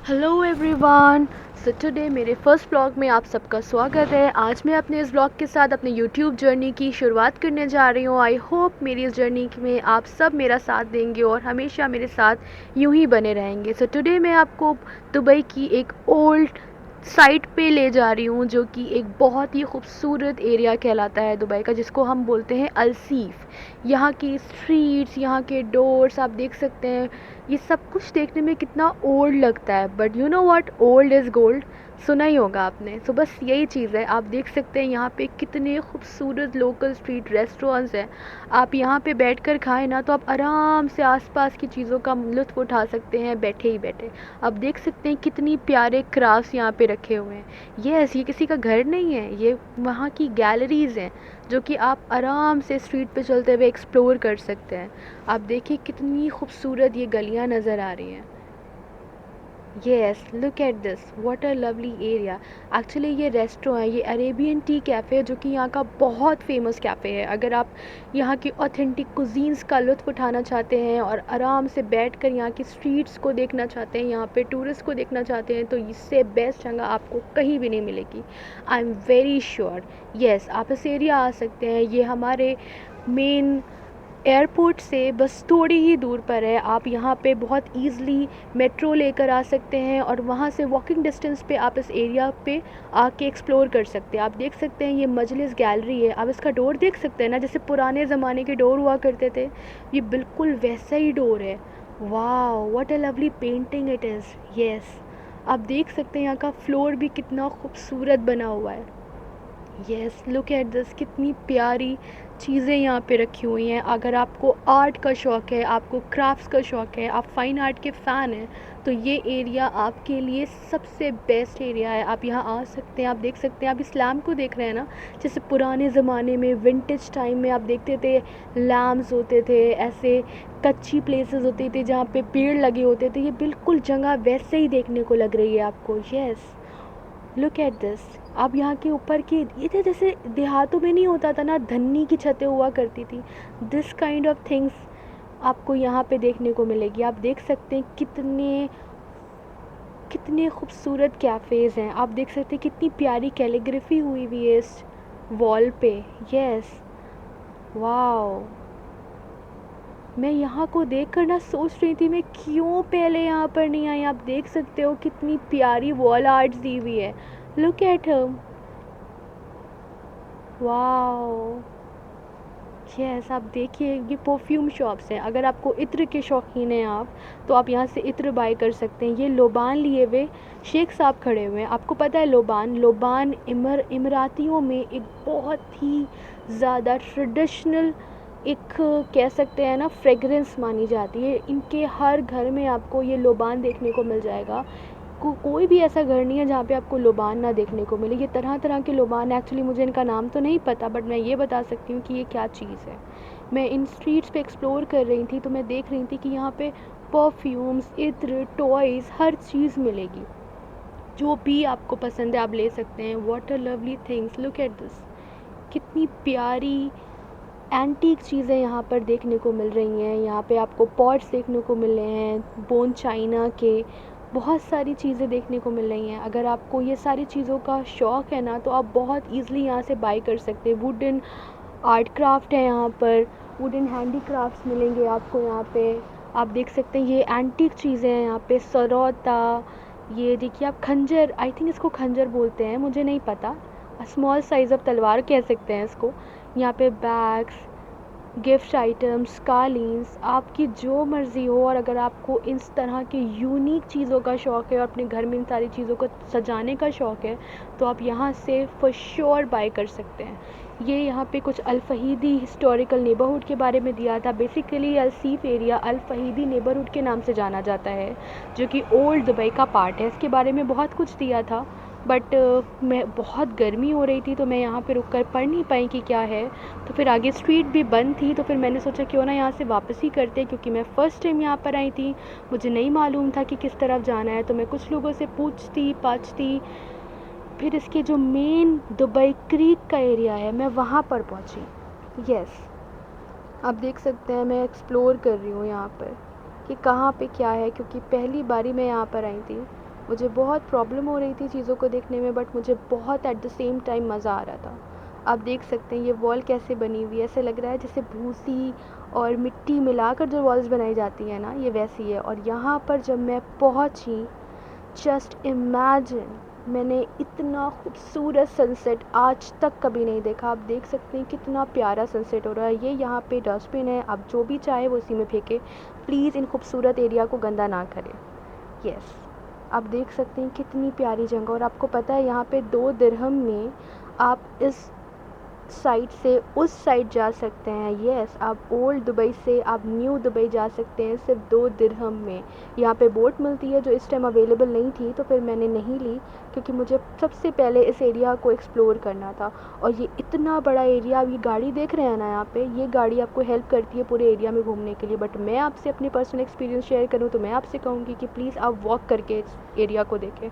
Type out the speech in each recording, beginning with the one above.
Hello everyone. So today मेरे first blog में आप सबका स्वागत है। आज मैं अपने इस ब्लॉग के साथ अपनी यूट्यूब जर्नी की शुरुआत करने जा रही हूँ। आई होप मेरी इस जर्नी में आप सब मेरा साथ देंगे और हमेशा मेरे साथ यूं ही बने रहेंगे। सो टुडे मैं आपको दुबई की एक ओल्ड साइट पे ले जा रही हूँ, जो कि एक बहुत ही खूबसूरत एरिया कहलाता है दुबई का, जिसको हम बोलते हैं अलसीफ। यहाँ की स्ट्रीट्स, यहाँ के डोर्स आप देख सकते हैं। ये सब कुछ देखने में कितना ओल्ड लगता है, but you know what, old is gold. सुना ही होगा आपने। सो बस यही चीज़ है। आप देख सकते हैं यहाँ पे कितने खूबसूरत लोकल स्ट्रीट रेस्टोरेंट्स हैं। आप यहाँ पे बैठकर खाएं ना, तो आप आराम से आसपास की चीज़ों का लुत्फ़ उठा सकते हैं बैठे ही बैठे। आप देख सकते हैं कितनी प्यारे क्राफ्ट्स यहाँ पे रखे हुए हैं। ये किसी का घर नहीं है, ये वहाँ की गैलरीज़ हैं, जो कि आप आराम से स्ट्रीट पे चलते हुए एक्सप्लोर कर सकते हैं। आप देखिए कितनी खूबसूरत ये गलियाँ नज़र आ रही हैं। Yes, look at this, what a lovely area. Actually ये रेस्टोरेंट है, ये अरेबियन टी कैफ़े है, जो कि यहाँ का बहुत फेमस कैफ़े है। अगर आप यहाँ की ऑथेंटिक कुजीन्स का लुत्फ़ उठाना चाहते हैं और आराम से बैठकर यहाँ की स्ट्रीट्स को देखना चाहते हैं, यहाँ पे टूरिस्ट को देखना चाहते हैं, तो इससे बेस्ट जगह आपको कहीं भी नहीं मिलेगी। I am very sure. Yes, आप इस एरिया आ सकते हैं। ये हमारे मेन एयरपोर्ट से बस थोड़ी ही दूर पर है। आप यहाँ पे बहुत ईज़िली मेट्रो लेकर आ सकते हैं और वहाँ से वॉकिंग डिस्टेंस पे आप इस एरिया पे आके एक्सप्लोर कर सकते हैं। आप देख सकते हैं ये मजलिस गैलरी है। आप इसका डोर देख सकते हैं ना, जैसे पुराने ज़माने के डोर हुआ करते थे, ये बिल्कुल वैसा ही डोर है। वाह, what a lovely painting it is. Yes, आप देख सकते हैं यहाँ का फ्लोर भी कितना खूबसूरत बना हुआ है। येस, लुक एट दिस, कितनी प्यारी चीज़ें यहाँ पे रखी हुई हैं। अगर आपको आर्ट का शौक़ है, आपको क्राफ्ट्स का शौक़ है, आप फ़ाइन आर्ट के फ़ैन हैं, तो ये एरिया आपके लिए सबसे बेस्ट एरिया है। आप यहाँ आ सकते हैं। आप देख सकते हैं, आप इस लैम्प को देख रहे हैं ना, जैसे पुराने ज़माने में विंटेज टाइम में आप देखते थे लैम्प्स होते थे, ऐसे कच्ची प्लेसेस होती थी जहाँ पे पेड़ लगे होते थे। ये बिल्कुल जगह वैसे ही देखने को लग रही है आपको। Yes, look at this. अब यहाँ के ऊपर की ये थे, जैसे देहातों में नहीं होता था ना, धन्नी की छतें हुआ करती थी, दिस काइंड ऑफ थिंग्स आपको यहाँ पे देखने को मिलेगी। आप देख सकते हैं कितने कितने खूबसूरत कैफ़ेज़ हैं। आप देख सकते हैं कितनी प्यारी कैलीग्राफी हुई हुई है इस वॉल पे। Yes, wow. मैं यहाँ को देख कर ना सोच रही थी, मैं क्यों पहले यहाँ पर नहीं आई। आप देख सकते हो कितनी प्यारी वॉल आर्ट्स दी हुई है। Look at her, wow. Yes, आप देखिए ये परफ्यूम शॉप्स हैं। अगर आपको इत्र के शौकीन हैं आप, तो आप यहाँ से इत्र बाय कर सकते हैं। ये लोबान लिए हुए शेख साहब खड़े हुए हैं। आपको पता है लोबान, लोबान इमरातियों में एक बहुत ही ज़्यादा ट्रेडिशनल, एक कह सकते हैं ना, फ्रेगरेंस मानी जाती है। इनके हर घर में आपको ये लोबान देखने को मिल जाएगा। कोई भी ऐसा घर नहीं है जहाँ पे आपको लोबान ना देखने को मिले। ये तरह तरह के लोबान, एक्चुअली मुझे इनका नाम तो नहीं पता, बट मैं ये बता सकती हूँ कि ये क्या चीज़ है। मैं इन स्ट्रीट्स पे एक्सप्लोर कर रही थी, तो मैं देख रही थी कि यहाँ पे परफ्यूम्स, इत्र, टॉयज़, हर चीज़ मिलेगी। जो भी आपको पसंद है आप ले सकते हैं। What a lovely things, look at this, कितनी प्यारी एंटीक चीज़ें यहाँ पर देखने को मिल रही हैं। यहाँ पे आपको पॉट्स देखने को मिल रहे हैं, बोन चाइना के, बहुत सारी चीज़ें देखने को मिल रही हैं। अगर आपको ये सारी चीज़ों का शौक़ है ना, तो आप बहुत ईज़िली यहाँ से बाय कर सकते हैं। वुडन आर्ट क्राफ्ट है यहाँ पर, वुडन हैंडीक्राफ्ट्स मिलेंगे आपको यहाँ पे। आप देख सकते हैं ये एंटीक चीज़ें हैं यहाँ पे, सरौता, ये देखिए आप खंजर, आई थिंक इसको खंजर बोलते हैं, मुझे नहीं पता, स्मॉल साइज़ ऑफ तलवार कह सकते हैं इसको। यहाँ पे बैग्स, गिफ्ट आइटम्स, कालीन्स, आपकी जो मर्ज़ी हो। और अगर आपको इस तरह के यूनिक चीज़ों का शौक़ है और अपने घर में इन सारी चीज़ों को सजाने का शौक़ है, तो आप यहाँ से फॉर श्योर बाय कर सकते हैं। ये यहाँ पे कुछ अल फ़हीदी हिस्टोरिकल नेबरहुड के बारे में दिया था। बेसिकली अलसीफ एरिया अल फ़हीदी नेबरहुड के नाम से जाना जाता है, जो कि ओल्ड दुबई का पार्ट है। इसके बारे में बहुत कुछ दिया था, बट मैं बहुत गर्मी हो रही थी, तो मैं यहाँ पे रुक कर पढ़ नहीं पाई कि क्या है। तो फिर आगे स्ट्रीट भी बंद थी, तो फिर मैंने सोचा क्यों ना यहाँ से वापस ही करते, क्योंकि मैं फ़र्स्ट टाइम यहाँ पर आई थी, मुझे नहीं मालूम था कि किस तरफ जाना है। तो मैं कुछ लोगों से पूछती पाछती, फिर इसके जो मेन दुबई क्रीक का एरिया है, मैं वहाँ पर पहुँची। यस, आप देख सकते हैं मैं एक्सप्लोर कर रही हूँ यहाँ पर कि कहाँ पे क्या है, क्योंकि पहली बारी मैं यहाँ पर आई थी। मुझे बहुत प्रॉब्लम हो रही थी चीज़ों को देखने में, बट मुझे बहुत एट द सेम टाइम मज़ा आ रहा था। आप देख सकते हैं ये वॉल कैसे बनी हुई है, ऐसे लग रहा है जैसे भूसी और मिट्टी मिलाकर जो वॉल्स बनाई जाती हैं ना, ये वैसी है। और यहाँ पर जब मैं पहुँची, जस्ट इमेजिन, मैंने इतना खूबसूरत सनसेट आज तक कभी नहीं देखा। आप देख सकते हैं कितना प्यारा सनसेट हो रहा है। ये यहाँ पे डस्टबिन है, आप जो भी चाहे वो उसी में फेंके, प्लीज़ इन खूबसूरत एरिया को गंदा ना करें। यस, आप देख सकते हैं कितनी प्यारी जगह। और आपको पता है यहाँ पे 2 दिरहम में आप इस साइड से उस साइड जा सकते हैं। यस, आप ओल्ड दुबई से आप न्यू दुबई जा सकते हैं सिर्फ 2 दिरहम में। यहाँ पे बोट मिलती है जो इस टाइम अवेलेबल नहीं थी, तो फिर मैंने नहीं ली, क्योंकि मुझे सबसे पहले इस एरिया को एक्सप्लोर करना था। और ये इतना बड़ा एरिया, आप ये गाड़ी देख रहे हैं ना यहाँ पे, ये गाड़ी आपको हेल्प करती है पूरे एरिया में घूमने के लिए। बट मैं आपसे अपनी पर्सनल एक्सपीरियंस शेयर करूँ तो मैं आपसे कहूँगी कि प्लीज़ आप वॉक करके इस एरिया को देखें,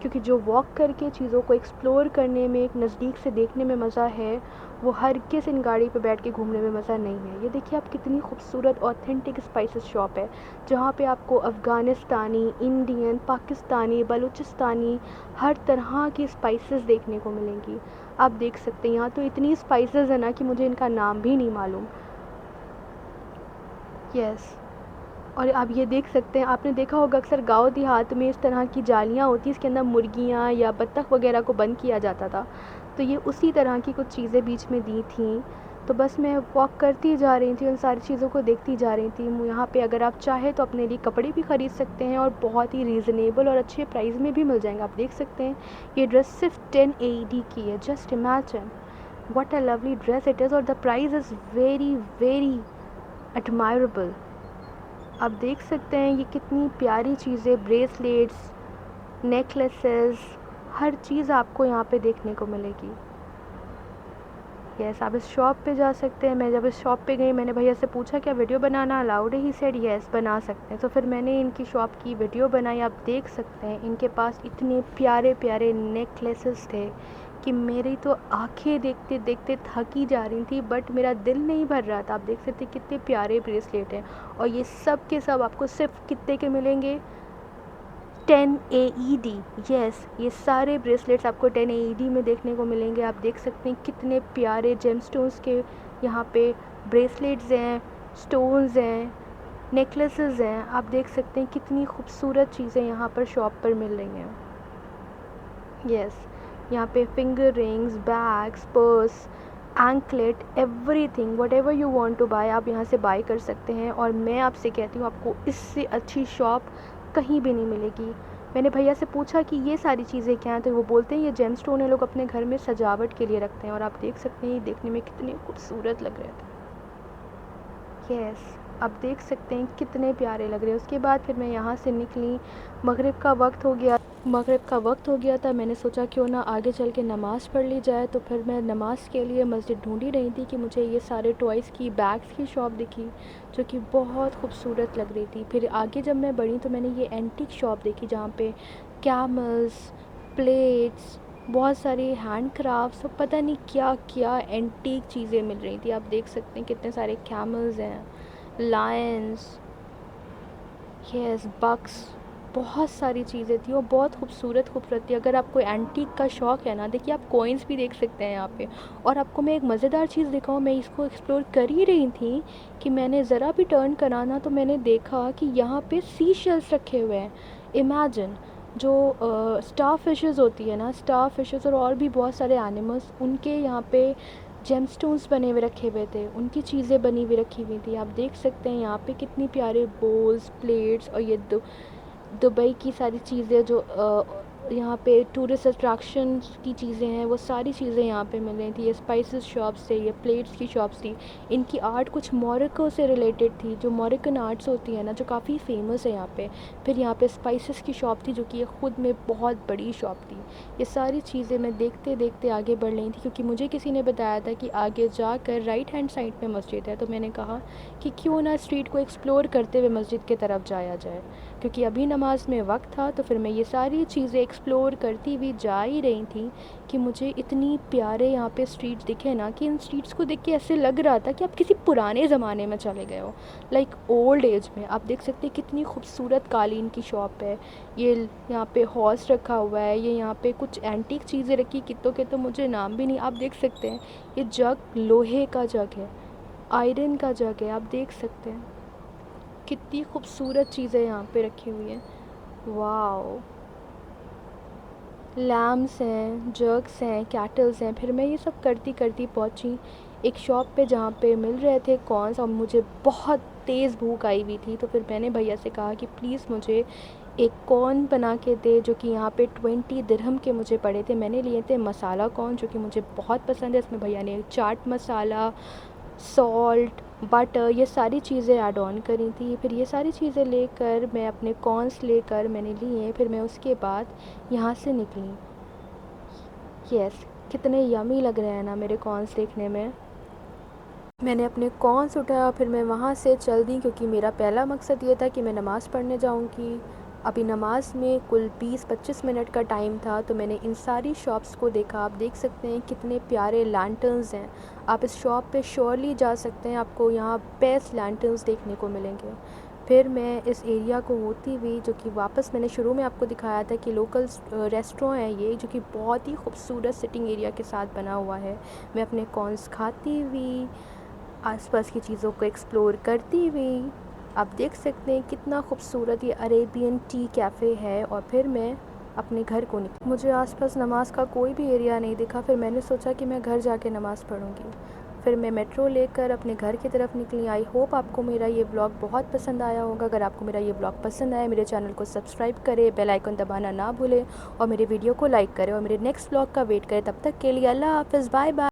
क्योंकि जो वॉक करके चीज़ों को एक्सप्लोर करने में, एक नज़दीक से देखने में मज़ा है, वो हर किस इन गाड़ी पे बैठ के घूमने में मज़ा नहीं है। ये देखिए आप, कितनी खूबसूरत ऑथेंटिक स्पाइसेस शॉप है, जहाँ पे आपको अफ़गानिस्तानी, इंडियन, पाकिस्तानी, बलूचिस्तानी हर तरह की स्पाइसेस देखने को मिलेंगी। आप देख सकते हैं यहाँ तो इतनी स्पाइसेस है ना कि मुझे इनका नाम भी नहीं मालूम। यस, और आप ये देख सकते हैं, आपने देखा होगा अक्सर गाँव देहात में इस तरह की जालियाँ होती हैं, इसके अंदर मुर्गियाँ या बत्तख वगैरह को बंद किया जाता था। तो ये उसी तरह की कुछ चीज़ें बीच में दी थी। तो बस मैं वॉक करती जा रही थी, उन सारी चीज़ों को देखती जा रही थी। यहाँ पे अगर आप चाहें तो अपने लिए कपड़े भी ख़रीद सकते हैं, और बहुत ही रीज़नेबल और अच्छे प्राइस में भी मिल जाएंगे। आप देख सकते हैं ये ड्रेस सिर्फ 10 AED की है। Just imagine what a lovely dress it is, और the price is very very admirable. आप देख सकते हैं ये कितनी प्यारी चीज़ें, ब्रेसलेट्स, नेकलेसेस, हर चीज़ आपको यहाँ पे देखने को मिलेगी। यस, आप इस शॉप पे जा सकते हैं। मैं जब इस शॉप पे गई, मैंने भैया से पूछा क्या वीडियो बनाना अलाउड है, ही सेड यस, बना सकते हैं। तो फिर मैंने इनकी शॉप की वीडियो बनाई। आप देख सकते हैं इनके पास इतने प्यारे प्यारे नेकलेसेस थे कि मेरी तो आंखें देखते देखते थक ही जा रही थी, बट मेरा दिल नहीं भर रहा था। आप देख सकते हैं कितने प्यारे ब्रेसलेट हैं, और ये सब के सब आपको सिर्फ कितने के मिलेंगे, 10 AED। यस, ये सारे ब्रेसलेट्स आपको 10 AED में देखने को मिलेंगे। आप देख सकते हैं कितने प्यारे जेमस्टोन्स के यहाँ पे ब्रेसलेट्स हैं, स्टोन्स हैं, नेकलेसेस हैं। आप देख सकते हैं कितनी खूबसूरत चीज़ें यहाँ पर शॉप पर मिल रही हैं। यस, यहाँ पे finger rings, bags, purse, anklet, everything whatever you want to buy, आप यहाँ से बाय कर सकते हैं। और मैं आपसे कहती हूँ, आपको इससे अच्छी शॉप कहीं भी नहीं मिलेगी। मैंने भैया से पूछा कि ये सारी चीज़ें क्या हैं, तो वो बोलते हैं ये जेमस्टोन है, लोग अपने घर में सजावट के लिए रखते हैं। और आप देख सकते हैं ये देखने में कितने खूबसूरत लग रहे थे। यस, आप देख सकते हैं कितने प्यारे लग रहे हैं। उसके बाद फिर मैं यहाँ से निकली, मगरिब का वक्त हो गया था। मैंने सोचा क्यों ना आगे चल के नमाज़ पढ़ ली जाए। तो फिर मैं नमाज़ के लिए मस्जिद ढूंढ ही रही थी कि मुझे ये सारे टॉयज़ की, बैग्स की शॉप दिखी, जो कि बहुत खूबसूरत लग रही थी। फिर आगे जब मैं बढ़ी तो मैंने ये एंटीक शॉप देखी, जहाँ पे कैमल्स, प्लेट्स, बहुत सारी हैंड क्राफ्ट्स और पता नहीं क्या क्या एंटीक चीज़ें मिल रही थी। आप देख सकते हैं कितने सारे कैमल्स हैं, लायंस, यस, बक्स, बहुत सारी चीज़ें थी और बहुत खूबसूरत थी। अगर आपको एंटीक का शौक़ है ना, देखिए आप कॉइन्स भी देख सकते हैं यहाँ पे। और आपको मैं एक मज़ेदार चीज़ दिखाऊँ, मैं इसको एक्सप्लोर कर ही रही थी कि मैंने ज़रा भी टर्न करा ना, तो मैंने देखा कि यहाँ पे सी शेल्स रखे हुए हैं। इमेजिन, जो स्टार फिशेज़ होती है ना, स्टार फिशेज़ और भी बहुत सारे एनिमल्स, उनके यहाँ पे जेमस्टोन्स बने हुए रखे हुए थे, उनकी चीज़ें बनी हुई रखी हुई थी। आप देख सकते हैं यहाँ पे कितनी प्यारे बोल्स, प्लेट्स, और ये दुबई की सारी चीज़ें जो यहाँ पे टूरिस्ट अट्रैक्शन की चीज़ें हैं, वो सारी चीज़ें यहाँ पे मिल रही थी। ये स्पाइसेस शॉप्स थे, ये प्लेट्स की शॉप्स थी। इनकी आर्ट कुछ मोरक्को से रिलेटेड थी, जो मोरक्कन आर्ट्स होती है ना, जो काफ़ी फेमस है यहाँ पे। फिर यहाँ पे स्पाइसेस की शॉप थी, जो कि ये ख़ुद में बहुत बड़ी शॉप थी। ये सारी चीज़ें मैं देखते देखते आगे बढ़ रही थी, क्योंकि मुझे किसी ने बताया था कि आगे जाकर राइट हैंड साइड पे मस्जिद है। तो मैंने कहा कि क्यों ना स्ट्रीट को एक्सप्लोर करते हुए मस्जिद की तरफ जाया जाए, क्योंकि अभी नमाज में वक्त था। तो फिर मैं ये सारी चीज़ें एक्सप्लोर करती हुई जा ही रही थी कि मुझे इतनी प्यारे यहाँ पे स्ट्रीट्स दिखे ना, कि इन स्ट्रीट्स को देख के ऐसे लग रहा था कि आप किसी पुराने ज़माने में चले गए हो, लाइक ओल्ड एज में। आप देख सकते हैं कितनी खूबसूरत कालीन की शॉप है। ये यहाँ पे हॉर्स रखा हुआ है, ये यहाँ पे कुछ एंटीक चीज़ें रखी, कितों के तो मुझे नाम भी नहीं। आप देख सकते हैं ये जग लोहे का जग है, आयरन का जग है। आप देख सकते हैं कितनी खूबसूरत चीज़ें यहाँ पे रखी हुई हैं। वाओ, लैम्स हैं, जग्स हैं, कैटल्स हैं। फिर मैं ये सब करती करती पहुँची एक शॉप पे जहाँ पे मिल रहे थे कॉर्न्स, और मुझे बहुत तेज़ भूख आई हुई थी। तो फिर मैंने भैया से कहा कि प्लीज़ मुझे एक कॉर्न बना के दे, जो कि यहाँ पे 20 दिरहम के मुझे पड़े थे। मैंने लिए थे मसाला कॉर्न, जो कि मुझे बहुत पसंद है। इसमें भैया ने चाट मसाला, सॉल्ट, बटर, ये सारी चीज़ें ऐड ऑन करी थी। फिर ये सारी चीज़ें लेकर मैं अपने कॉर्न्स लेकर मैंने लिए। फिर मैं उसके बाद यहाँ से निकली। यस, कितने यमी लग रहे हैं ना मेरे कॉर्न्स देखने में। मैंने अपने कॉर्न्स उठाया, फिर मैं वहाँ से चल दी, क्योंकि मेरा पहला मकसद ये था कि मैं नमाज़ पढ़ने जाऊँगी। अभी नमाज में कुल 20-25 मिनट का टाइम था। तो मैंने इन सारी शॉप्स को देखा। आप देख सकते हैं कितने प्यारे लैंटर्न्स हैं। आप इस शॉप पे श्योरली जा सकते हैं, आपको यहाँ बेस्ट लैंटर्न्स देखने को मिलेंगे। फिर मैं इस एरिया को होती हुई, जो कि वापस मैंने शुरू में आपको दिखाया था कि लोकल रेस्टोरेंट है ये, जो कि बहुत ही खूबसूरत सिटिंग एरिया के साथ बना हुआ है। मैं अपने कॉर्न्स खाती हुई आसपास की चीज़ों को एक्सप्लोर करती हुई, आप देख सकते हैं कितना खूबसूरत ये अरेबियन टी कैफ़े है। और फिर मैं अपने घर को निकली। मुझे आसपास नमाज का कोई भी एरिया नहीं दिखा। फिर मैंने सोचा कि मैं घर जाके नमाज़ पढ़ूंगी। फिर मैं मेट्रो लेकर अपने घर की तरफ निकली। आई होप आपको मेरा ये ब्लॉग बहुत पसंद आया होगा। अगर आपको मेरा ये ब्लॉग पसंद आया, मेरे चैनल को सब्सक्राइब करें, बेल आइकन दबाना ना भूलें, और मेरे वीडियो को लाइक करें, और मेरे नेक्स्ट ब्लॉग का वेट करें। तब तक के लिए अल्लाह हाफ़िज़, बाय बाय।